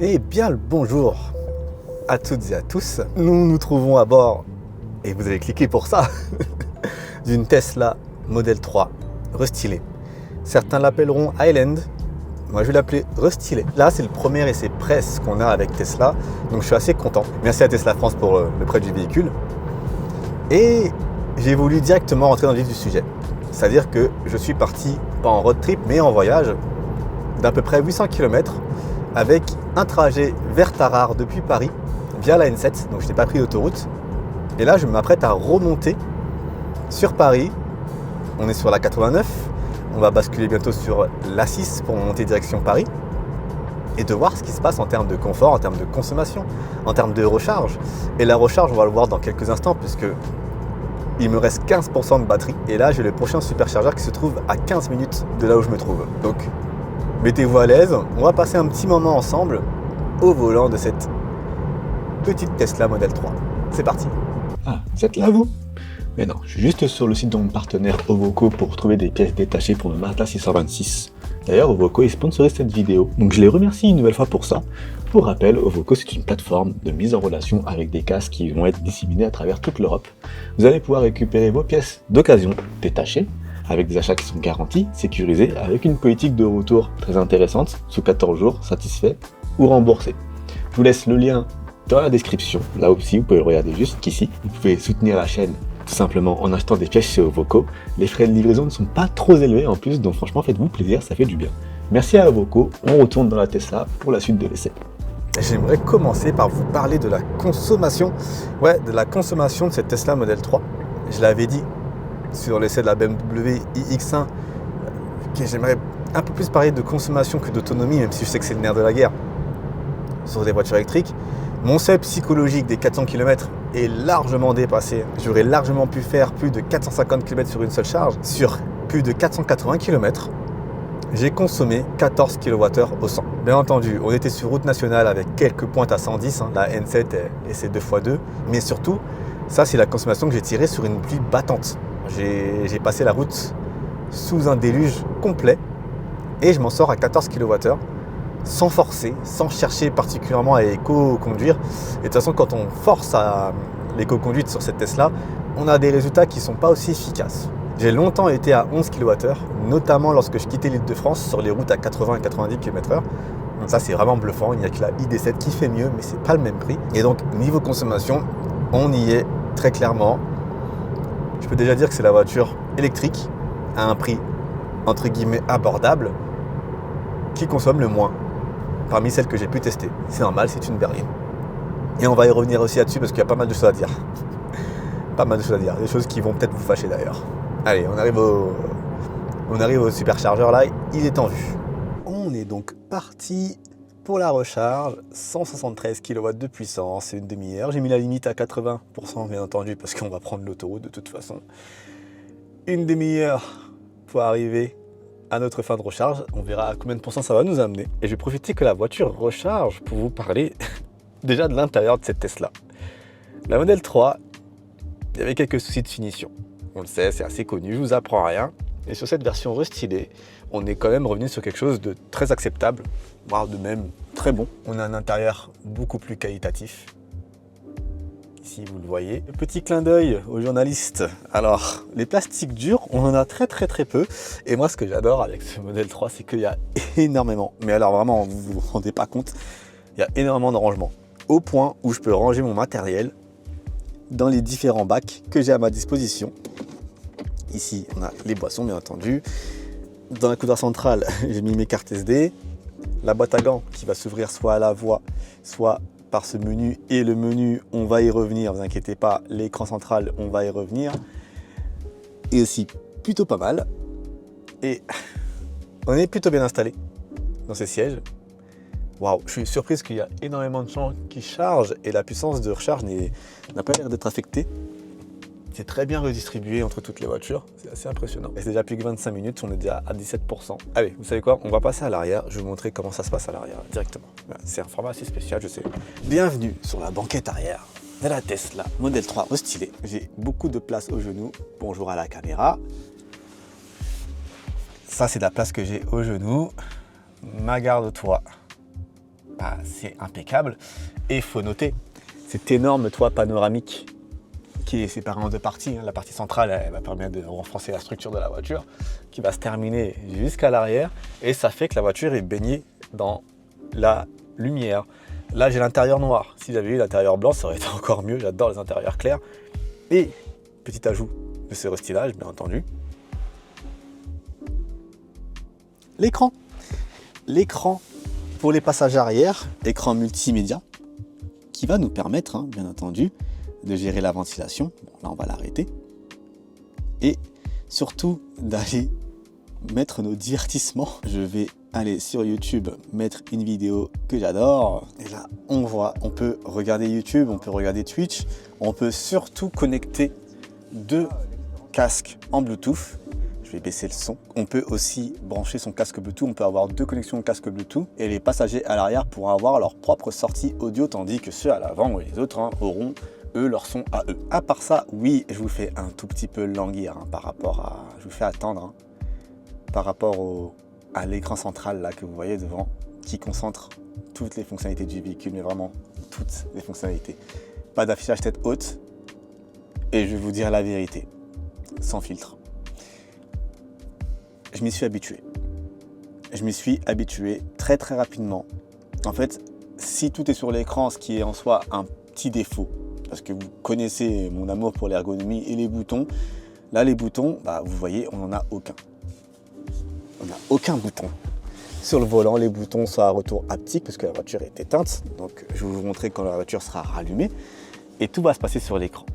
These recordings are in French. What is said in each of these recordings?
Eh bien le bonjour à toutes et à tous. Nous nous trouvons à bord, et vous avez cliqué pour ça, d'une Tesla Model 3 restylée. Certains l'appelleront Highland, moi je vais l'appeler restylée. Là c'est le premier essai presse qu'on a avec Tesla, donc je suis assez content. Merci à Tesla France pour le prêt du véhicule. Et j'ai voulu directement rentrer dans le vif du sujet. C'est-à-dire que je suis parti, pas en road trip, mais en voyage d'à peu près 800 km avec un trajet vers Tarare depuis Paris via la N7, donc je n'ai pas pris d'autoroute. Et là, je m'apprête à remonter sur Paris. On est sur la 89, on va basculer bientôt sur l'A6 pour monter direction Paris et de voir ce qui se passe en termes de confort, en termes de consommation, en termes de recharge. Et la recharge, on va le voir dans quelques instants puisque il me reste 15% de batterie. Et là, j'ai le prochain superchargeur qui se trouve à 15 minutes de là où je me trouve. Donc, mettez-vous à l'aise. On va passer un petit moment ensemble au volant de cette petite Tesla Model 3. C'est parti. Ah, vous êtes là vous? Mais non, je suis juste sur le site de mon partenaire Ovoco pour trouver des pièces détachées pour le Mazda 626. D'ailleurs, Ovoco est sponsorisé cette vidéo, donc je les remercie une nouvelle fois pour ça. Pour rappel, Ovoco c'est une plateforme de mise en relation avec des casques qui vont être disséminés à travers toute l'Europe. Vous allez pouvoir récupérer vos pièces d'occasion détachées, avec des achats qui sont garantis, sécurisés, avec une politique de retour très intéressante, sous 14 jours, satisfait ou remboursé. Je vous laisse le lien dans la description, là aussi vous pouvez le regarder juste qu'ici. Vous pouvez soutenir la chaîne tout simplement en achetant des pièces chez Ovoco. Les frais de livraison ne sont pas trop élevés en plus, donc franchement faites-vous plaisir, ça fait du bien. Merci à Ovoco, on retourne dans la Tesla pour la suite de l'essai. J'aimerais commencer par vous parler de la consommation. De la consommation de cette Tesla Model 3. Je l'avais dit sur l'essai de la BMW iX1 que j'aimerais un peu plus parler de consommation que d'autonomie, même si je sais que c'est le nerf de la guerre sur des voitures électriques. Mon seuil psychologique des 400 km est largement dépassé. J'aurais largement pu faire plus de 450 km sur une seule charge. Sur plus de 480 km, j'ai consommé 14 kWh au 100. Bien entendu, on était sur route nationale avec quelques pointes à 110, la N7 et ses 2x2. Mais surtout, ça c'est la consommation que j'ai tirée sur une pluie battante. J'ai passé la route sous un déluge complet et je m'en sors à 14 kWh sans forcer, sans chercher particulièrement à éco-conduire. Et de toute façon, quand on force à l'éco-conduite sur cette Tesla, on a des résultats qui ne sont pas aussi efficaces. J'ai longtemps été à 11 kWh, notamment lorsque je quittais l'Île-de-France sur les routes à 80 et 90 km/h. Donc ça, c'est vraiment bluffant. Il n'y a que la ID7 qui fait mieux, mais c'est pas le même prix. Et donc, niveau consommation, on y est très clairement. Je peux déjà dire que c'est la voiture électrique à un prix entre guillemets abordable qui consomme le moins parmi celles que j'ai pu tester. C'est normal, c'est une berline. Et on va y revenir aussi là-dessus parce qu'il y a pas mal de choses à dire. Pas mal de choses à dire. Des choses qui vont peut-être vous fâcher d'ailleurs. Allez, on arrive au superchargeur là, il est en vue. On est donc parti pour la recharge, 173 kW de puissance, c'est une demi-heure. J'ai mis la limite à 80% bien entendu parce qu'on va prendre l'autoroute de toute façon. Une demi-heure pour arriver à notre fin de recharge. On verra à combien de pourcents ça va nous amener. Et je vais profiter que la voiture recharge pour vous parler déjà de l'intérieur de cette Tesla. La Model 3, il y avait quelques soucis de finition. On le sait, c'est assez connu, je vous apprends rien. Et sur cette version restylée, on est quand même revenu sur quelque chose de très acceptable, voire de même très bon. On a un intérieur beaucoup plus qualitatif. Ici, vous le voyez. Petit clin d'œil aux journalistes. Alors, les plastiques durs, on en a très peu. Et moi, ce que j'adore avec ce Model 3, c'est qu'il y a énormément, mais alors vraiment, vous vous rendez pas compte, il y a énormément de rangements. Au point où je peux ranger mon matériel dans les différents bacs que j'ai à ma disposition. Ici, on a les boissons, bien entendu. Dans la coudoir centrale, j'ai mis mes cartes SD. La boîte à gants qui va s'ouvrir soit à la voie, soit par ce menu. Et le menu, on va y revenir, ne vous inquiétez pas. L'écran central, on va y revenir. Et aussi, plutôt pas mal. Et on est plutôt bien installé dans ces sièges. Waouh, je suis surprise qu'il y a énormément de gens qui chargent et la puissance de recharge n'a pas l'air d'être affectée. C'est très bien redistribué entre toutes les voitures, c'est assez impressionnant. Et c'est déjà plus que 25 minutes, on est déjà à 17%. Allez, vous savez quoi, on va passer à l'arrière, je vais vous montrer comment ça se passe à l'arrière directement. C'est un format assez spécial, je sais. Bienvenue sur la banquette arrière de la Tesla Model 3 restylée. J'ai beaucoup de place aux genoux. Bonjour à la caméra. Ça, c'est la place que j'ai aux genoux. Ma garde-toi bah, c'est impeccable. Et il faut noter cet énorme toit panoramique qui est séparé en deux parties. La partie centrale, elle va permettre de renforcer la structure de la voiture, qui va se terminer jusqu'à l'arrière, et ça fait que la voiture est baignée dans la lumière. Là, j'ai l'intérieur noir. Si j'avais eu l'intérieur blanc, ça aurait été encore mieux. J'adore les intérieurs clairs. Et petit ajout de ce restylage, bien entendu, l'écran. L'écran pour les passages arrière, écran multimédia, qui va nous permettre, bien entendu, de gérer la ventilation. Bon, là, on va l'arrêter. Et surtout, d'aller mettre nos divertissements. Je vais aller sur YouTube, mettre une vidéo que j'adore. Et là, on voit, on peut regarder YouTube, on peut regarder Twitch. On peut surtout connecter 2 casques en Bluetooth. Je vais baisser le son. On peut aussi brancher son casque Bluetooth. On peut avoir 2 connexions casque Bluetooth. Et les passagers à l'arrière pourront avoir leur propre sortie audio, tandis que ceux à l'avant et les autres auront eux leur son à eux. À part ça, oui, je vous fais un tout petit peu languir par rapport à... Je vous fais attendre par rapport à l'écran central là que vous voyez devant, qui concentre toutes les fonctionnalités du véhicule, mais vraiment toutes les fonctionnalités. Pas d'affichage tête haute. Et je vais vous dire la vérité, sans filtre. Je m'y suis habitué. Je m'y suis habitué très très rapidement. En fait, si tout est sur l'écran, ce qui est en soi un petit défaut, parce que vous connaissez mon amour pour l'ergonomie et les boutons, là les boutons, vous voyez, on n'en a aucun. On n'a aucun bouton. Sur le volant, les boutons sont à retour haptique parce que la voiture est éteinte. Donc je vais vous montrer quand la voiture sera rallumée. Et tout va se passer sur l'écran.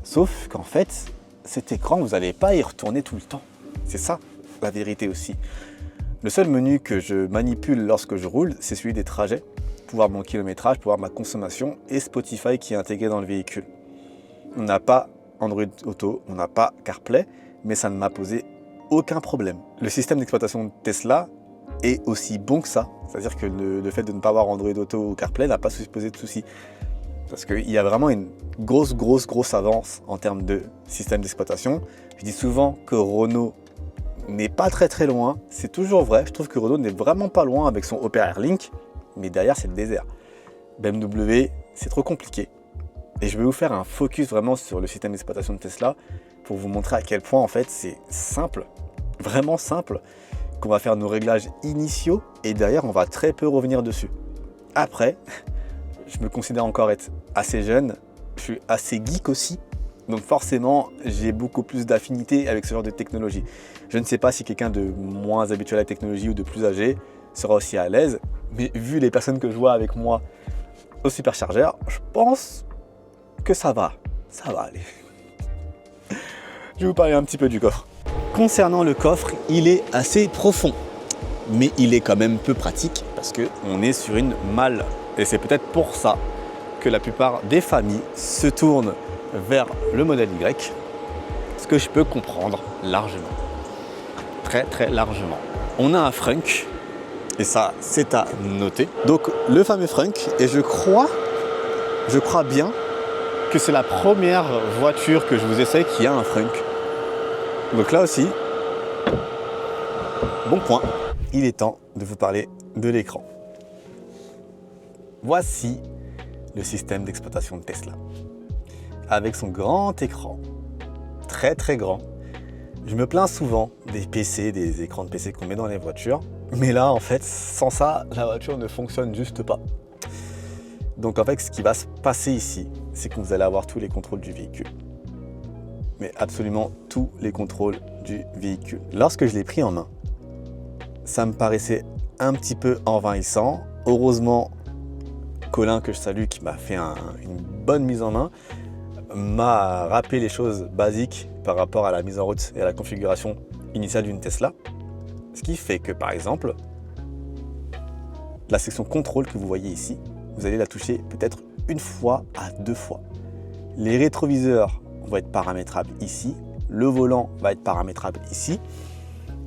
Sauf qu'en fait, cet écran, vous n'allez pas y retourner tout le temps. C'est ça, la vérité aussi. Le seul menu que je manipule lorsque je roule, c'est celui des trajets, pour voir mon kilométrage, pour voir ma consommation et Spotify qui est intégré dans le véhicule. On n'a pas Android Auto, on n'a pas CarPlay, mais ça ne m'a posé aucun problème. Le système d'exploitation de Tesla est aussi bon que ça, c'est-à-dire que le fait de ne pas avoir Android Auto ou CarPlay n'a pas posé de soucis. Parce qu'il y a vraiment une grosse avance en termes de système d'exploitation. Je dis souvent que Renault n'est pas très loin, c'est toujours vrai. Je trouve que Renault n'est vraiment pas loin avec son Opera Airlink, mais derrière c'est le désert. BMW, c'est trop compliqué. Et je vais vous faire un focus vraiment sur le système d'exploitation de Tesla pour vous montrer à quel point en fait c'est simple, vraiment simple, qu'on va faire nos réglages initiaux et derrière on va très peu revenir dessus. Après, je me considère encore être assez jeune, je suis assez geek aussi, donc forcément j'ai beaucoup plus d'affinité avec ce genre de technologie. Je ne sais pas si quelqu'un de moins habitué à la technologie ou de plus âgé sera aussi à l'aise, mais vu les personnes que je vois avec moi au superchargeur, je pense que ça va aller. Je vais vous parler un petit peu du coffre. Concernant le coffre, il est assez profond, mais il est quand même peu pratique parce qu'on est sur une malle. Et c'est peut-être pour ça que la plupart des familles se tournent vers le modèle Y, ce que je peux comprendre largement. Très largement. On a un frunk, et ça c'est à noter. Donc le fameux frunk, et je crois bien que c'est la première voiture que je vous essaye qui a un frunk. Donc là aussi, bon point. Il est temps de vous parler de l'écran. Voici le système d'exploitation de Tesla. Avec son grand écran, très grand. Je me plains souvent des PC, des écrans de PC qu'on met dans les voitures. Mais là, en fait, sans ça, la voiture ne fonctionne juste pas. Donc en fait, ce qui va se passer ici, c'est que vous allez avoir tous les contrôles du véhicule. Mais absolument tous les contrôles du véhicule. Lorsque je l'ai pris en main, ça me paraissait un petit peu envahissant. Heureusement, Colin, que je salue, qui m'a fait une bonne mise en main, m'a rappelé les choses basiques par rapport à la mise en route et à la configuration initiale d'une Tesla. Ce qui fait que, par exemple, la section contrôle que vous voyez ici, vous allez la toucher peut-être 1 fois à 2 fois. Les rétroviseurs vont être paramétrables ici, le volant va être paramétrable ici,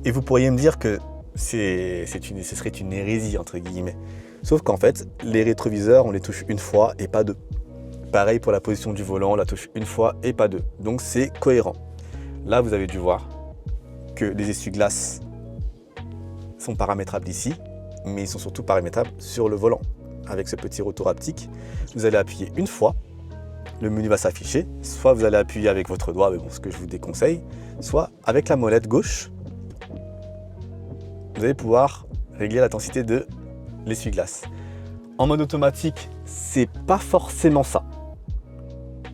et vous pourriez me dire que ce serait une hérésie, entre guillemets. Sauf qu'en fait, les rétroviseurs, on les touche 1 fois et pas 2. Pareil pour la position du volant, on la touche 1 fois et pas 2. Donc c'est cohérent. Là, vous avez dû voir que les essuie-glaces sont paramétrables ici, mais ils sont surtout paramétrables sur le volant. Avec ce petit retour haptique, vous allez appuyer une fois, le menu va s'afficher, soit vous allez appuyer avec votre doigt, mais bon, ce que je vous déconseille, soit avec la molette gauche, vous allez pouvoir régler l'intensité de l'essuie-glace. En mode automatique, c'est pas forcément ça.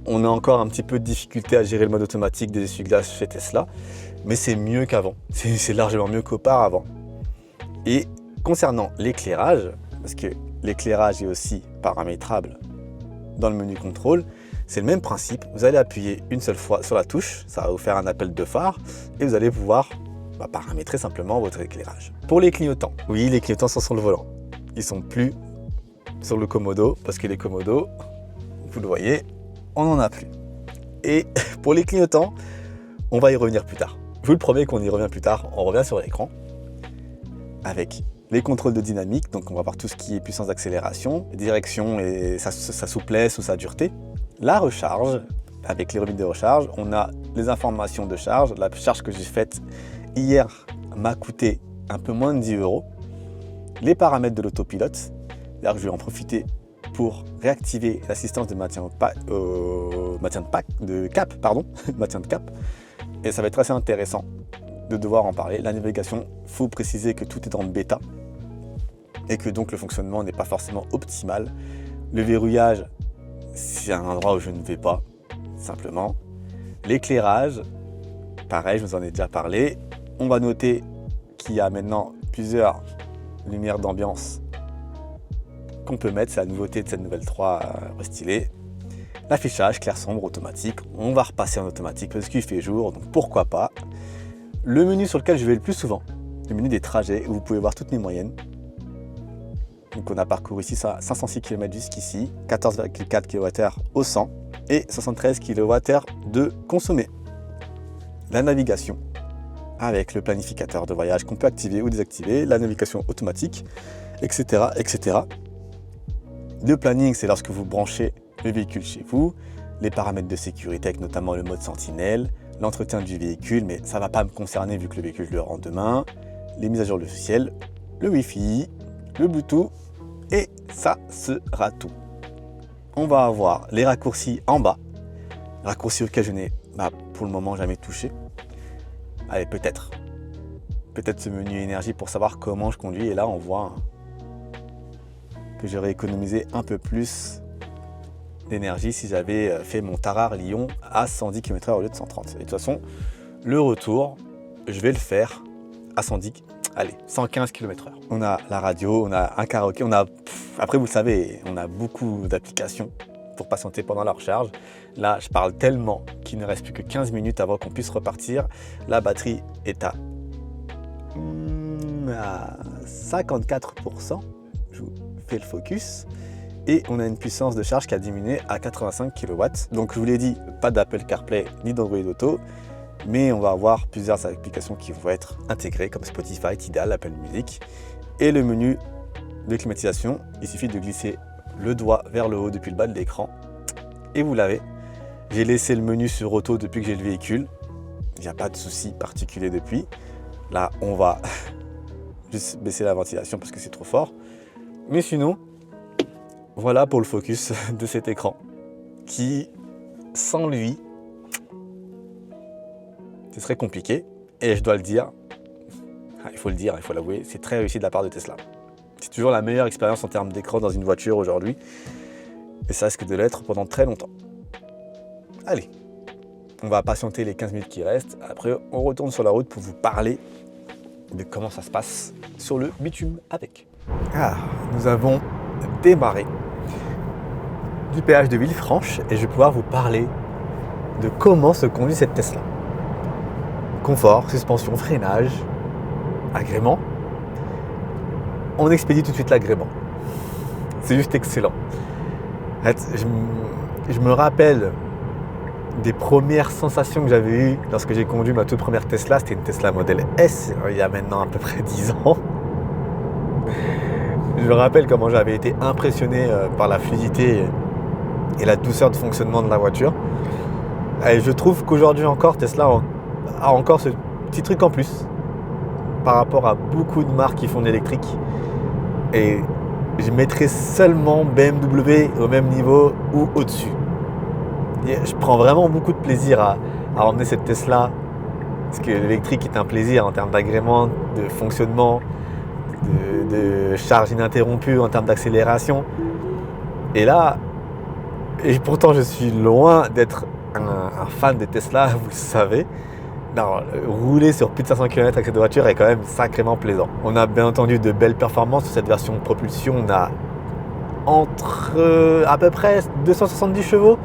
On a encore un petit peu de difficulté à gérer le mode automatique des essuie-glaces chez Tesla, mais c'est mieux qu'avant. C'est largement mieux qu'auparavant. Et concernant l'éclairage, parce que l'éclairage est aussi paramétrable dans le menu contrôle, c'est le même principe. Vous allez appuyer une seule fois sur la touche, ça va vous faire un appel de phare, et vous allez pouvoir paramétrer simplement votre éclairage. Pour les clignotants, oui, les clignotants sont sur le volant. Ils sont plus sur le Komodo, parce que les Komodo, vous le voyez, on n'en a plus. Et pour les clignotants, on va y revenir plus tard. Je vous le promets qu'on y revient plus tard. On revient sur l'écran avec les contrôles de dynamique. Donc on va voir tout ce qui est puissance d'accélération, direction et sa souplesse ou sa dureté. La recharge, avec les limites de recharge, on a les informations de charge. La charge que j'ai faite hier m'a coûté un peu moins de 10 €. Les paramètres de l'autopilote, d'ailleurs je vais en profiter pour réactiver l'assistance de maintien de cap. Et ça va être assez intéressant de devoir en parler. La navigation, il faut préciser que tout est en bêta et que donc le fonctionnement n'est pas forcément optimal. Le verrouillage, c'est un endroit où je ne vais pas, simplement. L'éclairage, pareil, je vous en ai déjà parlé. On va noter qu'il y a maintenant plusieurs lumières d'ambiance qu'on peut mettre, c'est la nouveauté de cette nouvelle 3 restylée. L'affichage clair sombre automatique, on va repasser en automatique parce qu'il fait jour, donc pourquoi pas. Le menu sur lequel je vais le plus souvent, le menu des trajets, où vous pouvez voir toutes mes moyennes. Donc on a parcouru ici 506 km jusqu'ici, 14,4 kWh au 100 et 73 kWh de consommé. La navigation avec le planificateur de voyage qu'on peut activer ou désactiver, la navigation automatique, etc. etc. Le planning, c'est lorsque vous branchez le véhicule chez vous, les paramètres de sécurité avec notamment le mode sentinelle, l'entretien du véhicule, mais ça ne va pas me concerner vu que le véhicule je le rends demain, les mises à jour logicielles, le Wi-Fi, le Bluetooth, et ça sera tout. On va avoir les raccourcis en bas, raccourcis auxquels je n'ai pour le moment jamais touché. Allez, peut-être ce menu énergie pour savoir comment je conduis, et là on voit que j'aurais économisé un peu plus d'énergie si j'avais fait mon Tarare-Lyon à 110 km/h au lieu de 130. Et de toute façon, le retour, je vais le faire à 115 km/h. On a la radio, on a un karaoké, après vous le savez, on a beaucoup d'applications pour patienter pendant la recharge. Là, je parle tellement qu'il ne reste plus que 15 minutes avant qu'on puisse repartir. La batterie est à 54%. Je vous fais le focus. Et on a une puissance de charge qui a diminué à 85 kW. Donc je vous l'ai dit, pas d'Apple CarPlay ni d'Android Auto, mais on va avoir plusieurs applications qui vont être intégrées comme Spotify, Tidal, Apple Music. Et le menu de climatisation, il suffit de glisser le doigt vers le haut depuis le bas de l'écran et vous l'avez. J'ai laissé le menu sur auto depuis que j'ai le véhicule. Il n'y a pas de souci particulier depuis. Là, on va juste baisser la ventilation parce que c'est trop fort. Mais sinon, voilà pour le focus de cet écran qui, sans lui, ce serait compliqué. Et je dois le dire, il faut l'avouer, c'est très réussi de la part de Tesla. C'est toujours la meilleure expérience en termes d'écran dans une voiture aujourd'hui. Et ça risque de l'être pendant très longtemps. Allez, on va patienter les 15 minutes qui restent. Après, on retourne sur la route pour vous parler de comment ça se passe sur le bitume avec. Nous avons démarré du péage de Villefranche et je vais pouvoir vous parler de comment se conduit cette Tesla. Confort, suspension, freinage, agrément. On expédie tout de suite l'agrément. C'est juste excellent. En fait, je me rappelle des premières sensations que j'avais eues lorsque j'ai conduit ma toute première Tesla. C'était une Tesla Model S, il y a maintenant à peu près 10 ans. Je me rappelle comment j'avais été impressionné par la fluidité et la douceur de fonctionnement de la voiture. Et je trouve qu'aujourd'hui encore, Tesla a encore ce petit truc en plus par rapport à beaucoup de marques qui font de l'électrique. et je mettrai seulement BMW au même niveau ou au-dessus. Je prends vraiment beaucoup de plaisir à emmener cette Tesla, parce que l'électrique est un plaisir en termes d'agrément, de fonctionnement, de charge ininterrompue, en termes d'accélération. Et là, et pourtant je suis loin d'être un fan des Tesla, vous le savez. Non, rouler sur plus de 500 km avec cette voiture est quand même sacrément plaisant. On a bien entendu de belles performances sur cette version de propulsion. On a entre à peu près 270 chevaux.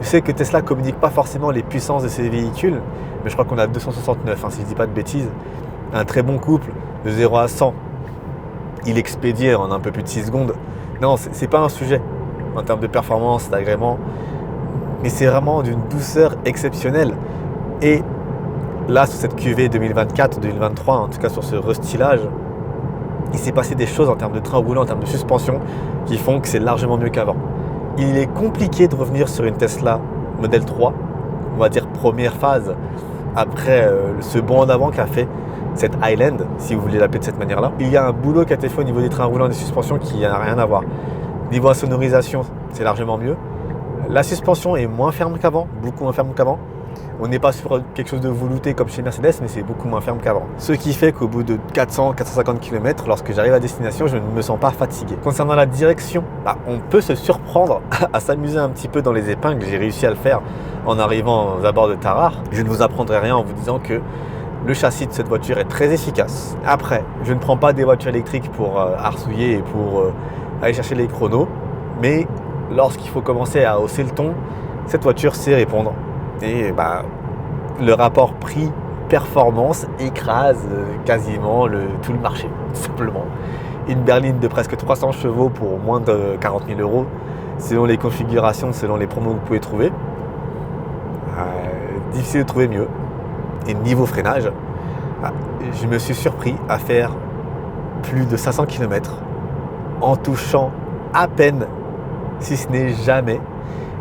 Je sais que Tesla ne communique pas forcément les puissances de ses véhicules, mais je crois qu'on a 269, si je ne dis pas de bêtises. Un très bon couple de 0 à 100. Il expédie en un peu plus de 6 secondes. Non, c'est pas un sujet en termes de performance, d'agrément, mais c'est vraiment d'une douceur exceptionnelle. Et là, sur cette QV 2024-2023, en tout cas sur ce restylage, il s'est passé des choses en termes de train roulant, en termes de suspension, qui font que c'est largement mieux qu'avant. Il est compliqué de revenir sur une Tesla Model 3, on va dire première phase, après ce bond en avant qu'a fait cette Highland, si vous voulez l'appeler de cette manière-là. Il y a un boulot qui a été fait au niveau des trains roulants et des suspensions qui n'a rien à voir. Niveau sonorisation, c'est largement mieux. La suspension est moins ferme qu'avant, beaucoup moins ferme qu'avant. On n'est pas sur quelque chose de velouté comme chez Mercedes, mais c'est beaucoup moins ferme qu'avant. Ce qui fait qu'au bout de 400-450 km, lorsque j'arrive à destination, je ne me sens pas fatigué. Concernant la direction, on peut se surprendre à s'amuser un petit peu dans les épingles. J'ai réussi à le faire en arrivant aux abords de Tarare. Je ne vous apprendrai rien en vous disant que le châssis de cette voiture est très efficace. Après, je ne prends pas des voitures électriques pour arsouiller et pour aller chercher les chronos, mais lorsqu'il faut commencer à hausser le ton, cette voiture sait répondre. Et le rapport prix-performance écrase quasiment tout le marché, tout simplement. Une berline de presque 300 chevaux pour moins de 40 000 €, selon les configurations, selon les promos que vous pouvez trouver. Difficile de trouver mieux. Et niveau freinage, je me suis surpris à faire plus de 500 km en touchant à peine, si ce n'est jamais,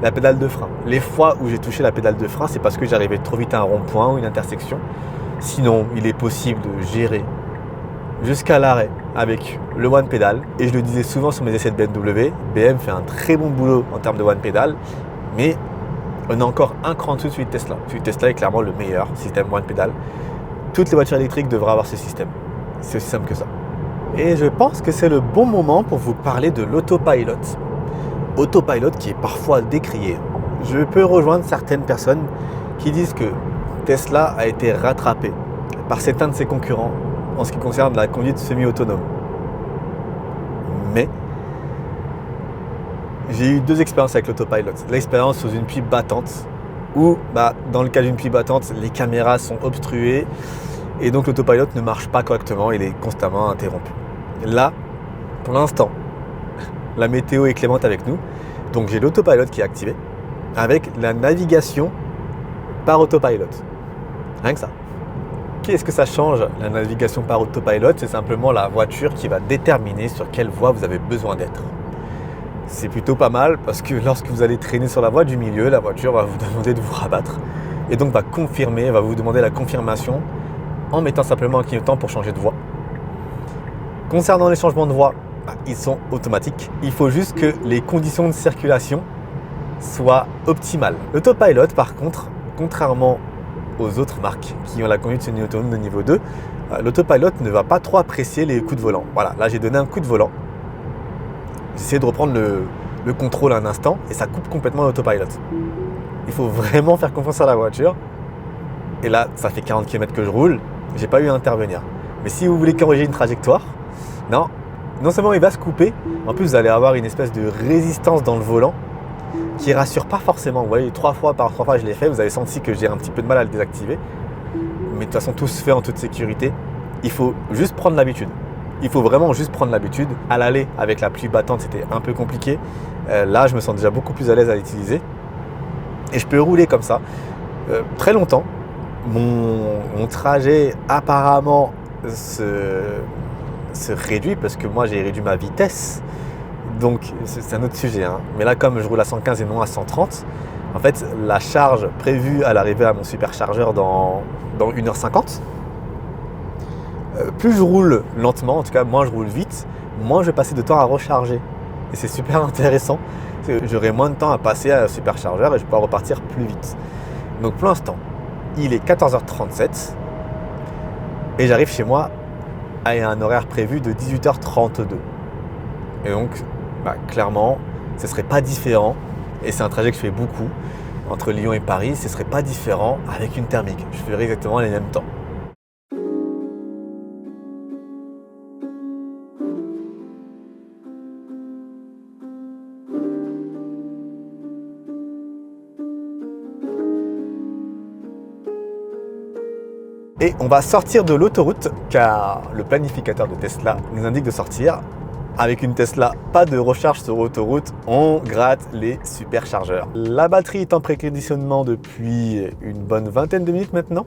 la pédale de frein. Les fois où j'ai touché la pédale de frein, c'est parce que j'arrivais trop vite à un rond-point ou une intersection. Sinon, il est possible de gérer jusqu'à l'arrêt avec le one pedal. Et je le disais souvent sur mes essais de BMW, BM fait un très bon boulot en termes de one pedal, mais on a encore un cran en dessous de celui de Tesla. Celui de Tesla est clairement le meilleur système one pedal. Toutes les voitures électriques devraient avoir ce système. C'est aussi simple que ça. Et je pense que c'est le bon moment pour vous parler de l'autopilot. Autopilot qui est parfois décrié. Je peux rejoindre certaines personnes qui disent que Tesla a été rattrapé par certains de ses concurrents en ce qui concerne la conduite semi-autonome. Mais j'ai eu 2 expériences avec l'autopilot. L'expérience sous une pluie battante où, dans le cas d'une pluie battante, les caméras sont obstruées et donc l'autopilot ne marche pas correctement, il est constamment interrompu. Là, pour l'instant, la météo est clémente avec nous, donc j'ai l'autopilot qui est activé avec la navigation par autopilot. Rien que ça. Qu'est-ce que ça change, la navigation par autopilot? C'est simplement la voiture qui va déterminer sur quelle voie vous avez besoin d'être. C'est plutôt pas mal parce que lorsque vous allez traîner sur la voie du milieu, la voiture va vous demander de vous rabattre et donc va vous demander la confirmation en mettant simplement un clignotant pour changer de voie. Concernant les changements de voie, ils sont automatiques. Il faut juste que les conditions de circulation soient optimales. L'autopilot, par contre, contrairement aux autres marques qui ont la conduite semi-autonome de niveau 2, l'autopilot ne va pas trop apprécier les coups de volant. Voilà, là j'ai donné un coup de volant. J'essaie de reprendre le contrôle un instant et ça coupe complètement l'autopilot. Il faut vraiment faire confiance à la voiture. Et là, ça fait 40 km que je roule, j'ai pas eu à intervenir. Mais si vous voulez corriger une trajectoire, non seulement il va se couper, en plus vous allez avoir une espèce de résistance dans le volant qui rassure pas forcément. Vous voyez, 3 fois je l'ai fait, vous avez senti que j'ai un petit peu de mal à le désactiver. Mais de toute façon, tout se fait en toute sécurité. Il faut juste prendre l'habitude. Il faut vraiment juste prendre l'habitude. À l'aller, avec la pluie battante, c'était un peu compliqué. Là, je me sens déjà beaucoup plus à l'aise à l'utiliser. Et je peux rouler comme ça très longtemps. Mon trajet apparemment se réduit parce que moi, j'ai réduit ma vitesse. Donc, c'est un autre sujet. Mais là, comme je roule à 115 et non à 130, en fait, la charge prévue à l'arrivée à mon superchargeur dans 1h50, plus je roule lentement, en tout cas moins je roule vite, moins je vais passer de temps à recharger. Et c'est super intéressant. J'aurai moins de temps à passer à un superchargeur et je peux repartir plus vite. Donc pour l'instant, il est 14h37 et j'arrive chez moi à un horaire prévu de 18h32. Et donc, clairement, ce ne serait pas différent. Et c'est un trajet que je fais beaucoup entre Lyon et Paris. Ce ne serait pas différent avec une thermique. Je ferais exactement les mêmes temps. Et on va sortir de l'autoroute car le planificateur de Tesla nous indique de sortir. Avec une Tesla, pas de recharge sur autoroute, on gratte les superchargeurs. La batterie est en préconditionnement depuis une bonne vingtaine de minutes maintenant.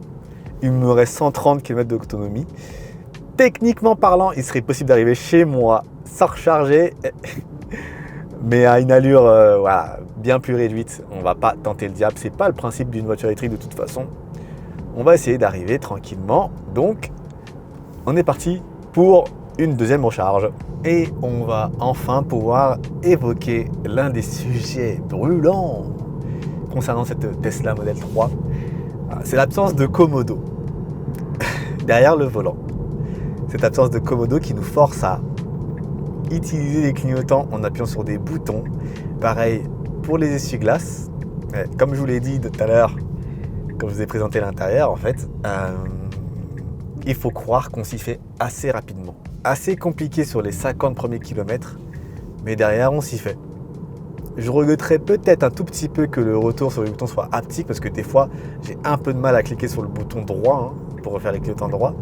Il me reste 130 km d'autonomie. Techniquement parlant, il serait possible d'arriver chez moi sans recharger, mais à une allure bien plus réduite. On va pas tenter le diable, c'est pas le principe d'une voiture électrique de toute façon. On va essayer d'arriver tranquillement. Donc, on est parti pour une deuxième recharge. Et on va enfin pouvoir évoquer l'un des sujets brûlants concernant cette Tesla Model 3. C'est l'absence de commodo derrière le volant. Cette absence de commodo qui nous force à utiliser les clignotants en appuyant sur des boutons. Pareil pour les essuie-glaces. Comme je vous l'ai dit tout à l'heure, quand je vous ai présenté l'intérieur, en fait, il faut croire qu'on s'y fait assez rapidement. Assez compliqué sur les 50 premiers kilomètres, mais derrière, on s'y fait. Je regretterais peut-être un tout petit peu que le retour sur le bouton soit haptique, parce que des fois, j'ai un peu de mal à cliquer sur le bouton droit pour refaire les clignotants droits.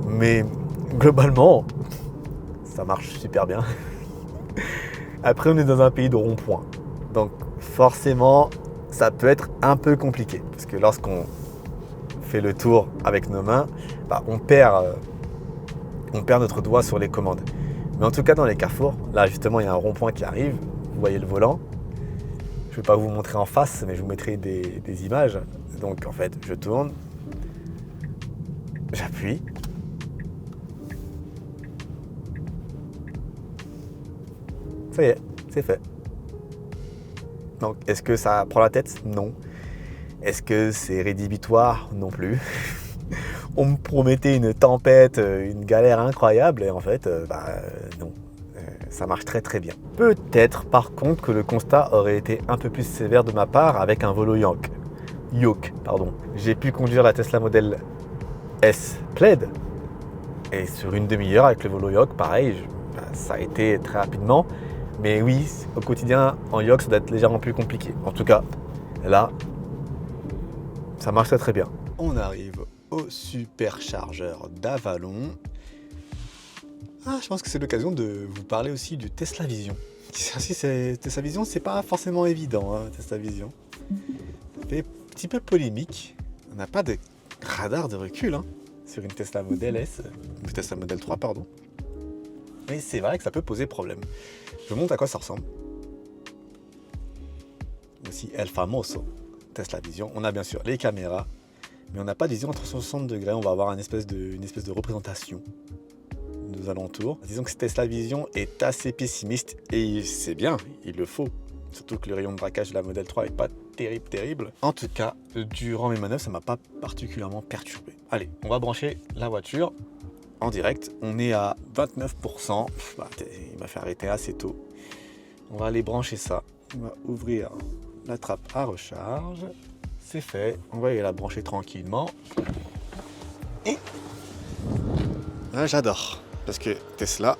Mais globalement, ça marche super bien. Après, on est dans un pays de rond-point. Donc forcément, ça peut être un peu compliqué. Parce que lorsqu'on fait le tour avec nos mains, on perd notre doigt sur les commandes. Mais en tout cas, dans les carrefours, là justement, il y a un rond-point qui arrive. Vous voyez le volant. Je ne vais pas vous montrer en face, mais je vous mettrai des images. Donc en fait, je tourne. J'appuie. Ça y est, c'est fait. Donc, est-ce que ça prend la tête? Non. Est-ce que c'est rédhibitoire? Non plus. On me promettait une tempête, une galère incroyable, et en fait, non. Ça marche très très bien. Peut-être par contre que le constat aurait été un peu plus sévère de ma part avec un Volo Yoke. J'ai pu conduire la Tesla Model S Plaid, et sur une demi-heure avec le Volo Yoke, pareil, ça a été très rapidement. Mais oui, au quotidien, en Yoke, ça doit être légèrement plus compliqué. En tout cas, là, ça marche très très bien. On arrive au superchargeur d'Avalon. Je pense que c'est l'occasion de vous parler aussi du Tesla Vision. Tesla Vision, c'est pas forcément évident, Tesla Vision. Ça fait un petit peu polémique. On n'a pas de radar de recul sur une Tesla Model S, une Tesla Model 3, pardon. Mais c'est vrai que ça peut poser problème. Je vous montre à quoi ça ressemble. Aussi El Famoso Tesla Vision. On a bien sûr les caméras, mais on n'a pas de vision à 360 degrés. On va avoir une espèce de représentation de nos alentours. Disons que cette Tesla Vision est assez pessimiste, et c'est bien, il le faut. Surtout que le rayon de braquage de la Model 3 n'est pas terrible. En tout cas, durant mes manœuvres, ça ne m'a pas particulièrement perturbé. Allez, on va brancher la voiture en direct. On est à 29%. Il m'a fait arrêter assez tôt. On va aller brancher ça. On va ouvrir la trappe à recharge. C'est fait. On va aller la brancher tranquillement. Et j'adore. Parce que Tesla,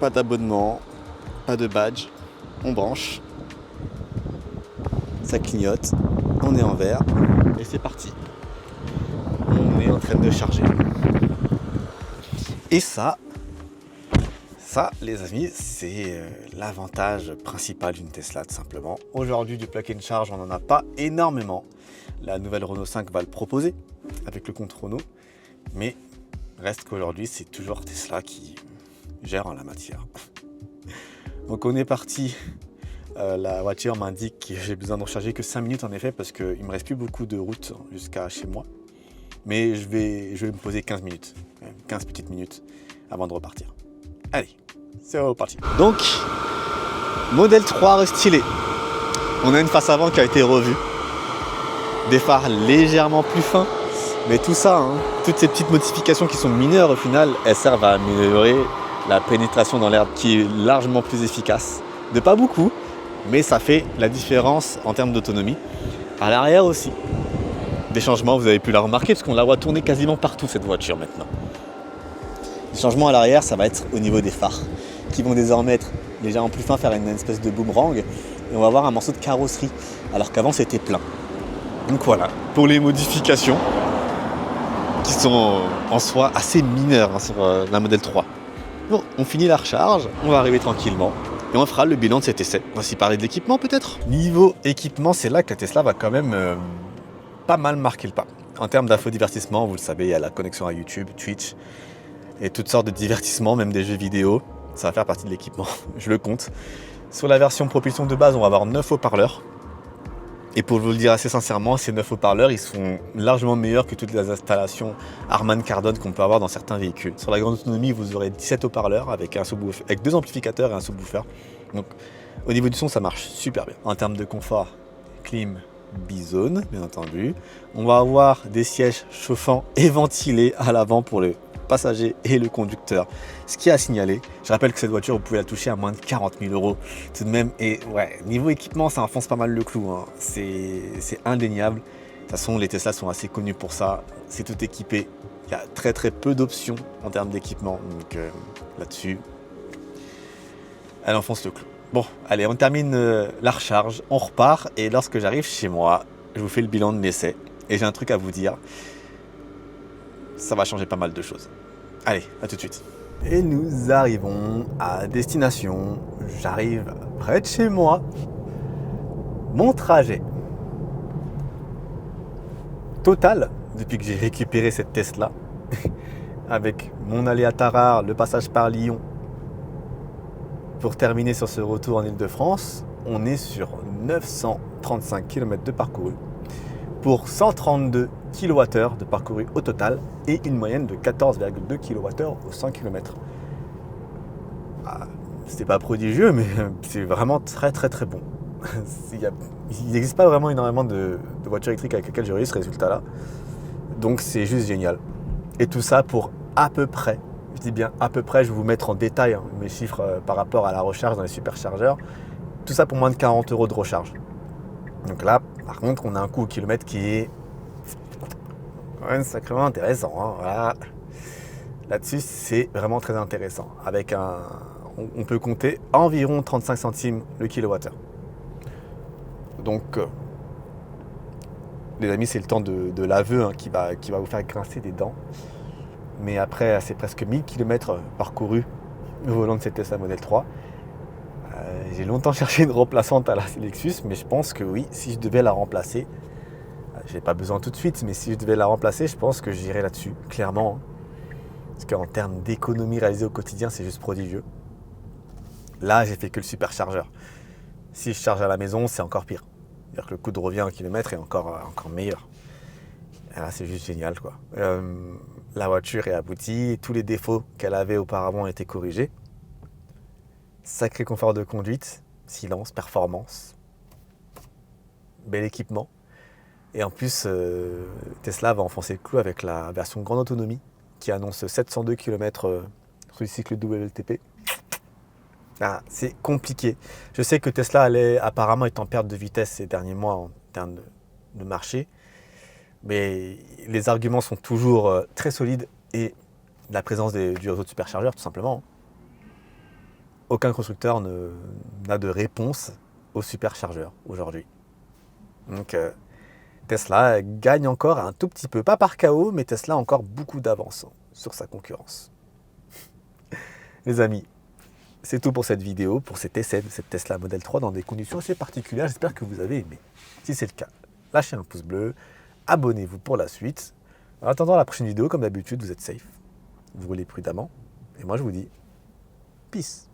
pas d'abonnement, pas de badge. On branche. Ça clignote, on est en vert et c'est parti. On est en train de charger. Et ça les amis, c'est l'avantage principal d'une Tesla tout simplement. Aujourd'hui, du plug and charge, on n'en a pas énormément. La nouvelle Renault 5 va le proposer avec le compte Renault, mais reste qu'aujourd'hui, c'est toujours Tesla qui gère en la matière. Donc on est parti la voiture m'indique que j'ai besoin de recharger que 5 minutes en effet parce qu'il ne me reste plus beaucoup de route jusqu'à chez moi. Mais je vais me poser 15 minutes, 15 petites minutes avant de repartir. Allez, c'est reparti. Donc, modèle 3 restylé. On a une face avant qui a été revue. Des phares légèrement plus fins. Mais tout ça, hein, toutes ces petites modifications qui sont mineures au final, elles servent à améliorer la pénétration dans l'herbe qui est largement plus efficace. De pas beaucoup, mais ça fait la différence en termes d'autonomie. À l'arrière aussi. Des changements, vous avez pu la remarquer, parce qu'on la voit tourner quasiment partout cette voiture maintenant. Les changements à l'arrière, ça va être au niveau des phares, qui vont désormais être légèrement plus fins, faire une espèce de boomerang, et on va avoir un morceau de carrosserie, alors qu'avant c'était plein. Donc voilà, pour les modifications, qui sont en soi assez mineures sur la modèle 3. Bon, on finit la recharge, on va arriver tranquillement, et on fera le bilan de cet essai. On va aussi parler de l'équipement peut-être. Niveau équipement, c'est là que la Tesla va quand même pas mal marquer le pas. En termes d'infodivertissement, vous le savez, il y a la connexion à YouTube, Twitch, et toutes sortes de divertissements, même des jeux vidéo. Ça va faire partie de l'équipement, je le compte. Sur la version propulsion de base, on va avoir 9 haut-parleurs. Et pour vous le dire assez sincèrement, ces 9 haut-parleurs, ils sont largement meilleurs que toutes les installations Harman Kardon qu'on peut avoir dans certains véhicules. Sur la grande autonomie, vous aurez 17 haut-parleurs avec 2 amplificateurs et un subwoofer. Donc au niveau du son, ça marche super bien. En termes de confort, clim, bizone, bien entendu. On va avoir des sièges chauffants et ventilés à l'avant pour le passager et le conducteur. Ce qui est à signaler, je rappelle que cette voiture, vous pouvez la toucher à moins de 40 000 € tout de même. Et ouais, niveau équipement, ça enfonce pas mal le clou, hein. C'est indéniable. De toute façon, les Tesla sont assez connus pour ça. C'est tout équipé. Il y a très très peu d'options en termes d'équipement. Donc là-dessus, elle enfonce le clou. Bon, allez, on termine la recharge, on repart. Et lorsque j'arrive chez moi, je vous fais le bilan de l'essai. Et j'ai un truc à vous dire. Ça va changer pas mal de choses. Allez, à tout de suite. Et nous arrivons à destination. J'arrive près de chez moi. Mon trajet total, depuis que j'ai récupéré cette Tesla, avec mon aller à Tarare, le passage par Lyon, pour terminer sur ce retour en Ile-de-France, on est sur 935 km de parcouru pour 132 kWh de parcouru au total et une moyenne de 14,2 kWh au 100 km. Ah, c'est pas prodigieux, mais c'est vraiment très très très bon. Il n'existe pas vraiment énormément de voitures électriques avec lesquelles j'aurai eu ce résultat-là. Donc c'est juste génial. Et tout ça pour à peu près, je dis bien à peu près, je vais vous mettre en détail mes chiffres par rapport à la recharge dans les superchargeurs. Tout ça pour moins de 40 € de recharge. Donc là, par contre, on a un coût au kilomètre qui est sacrément intéressant, hein, voilà. Là-dessus, c'est vraiment très intéressant. Avec on peut compter environ 35 centimes le kilowattheure. Donc, les amis, c'est le temps de l'aveu qui va vous faire grincer des dents. Mais après, c'est presque 1000 km parcourus au volant de cette Tesla Model 3. J'ai longtemps cherché une remplaçante à la Lexus, mais je pense que oui, si je devais la remplacer, je n'ai pas besoin tout de suite, mais si je devais la remplacer, je pense que j'irais là-dessus, clairement. Parce qu'en termes d'économie réalisée au quotidien, c'est juste prodigieux. Là, j'ai fait que le superchargeur. Si je charge à la maison, c'est encore pire. C'est-à-dire que le coût de revient au kilomètre est encore meilleur. Et là, c'est juste génial, quoi. La voiture est aboutie, tous les défauts qu'elle avait auparavant ont été corrigés. Sacré confort de conduite, silence, performance, bel équipement. Et en plus, Tesla va enfoncer le clou avec la version grande autonomie qui annonce 702 km sur le cycle WLTP. Ah, c'est compliqué. Je sais que Tesla apparemment est en perte de vitesse ces derniers mois en termes de marché. Mais les arguments sont toujours très solides et la présence du réseau de superchargeurs, tout simplement. Aucun constructeur n'a de réponse aux superchargeurs aujourd'hui. Donc Tesla gagne encore un tout petit peu, pas par KO, mais Tesla a encore beaucoup d'avance sur sa concurrence. Les amis, c'est tout pour cette vidéo, pour cet essai de cette Tesla Model 3 dans des conditions assez particulières. J'espère que vous avez aimé. Si c'est le cas, lâchez un pouce bleu, abonnez-vous pour la suite. En attendant la prochaine vidéo, comme d'habitude, vous êtes safe, vous roulez prudemment. Et moi, je vous dis peace.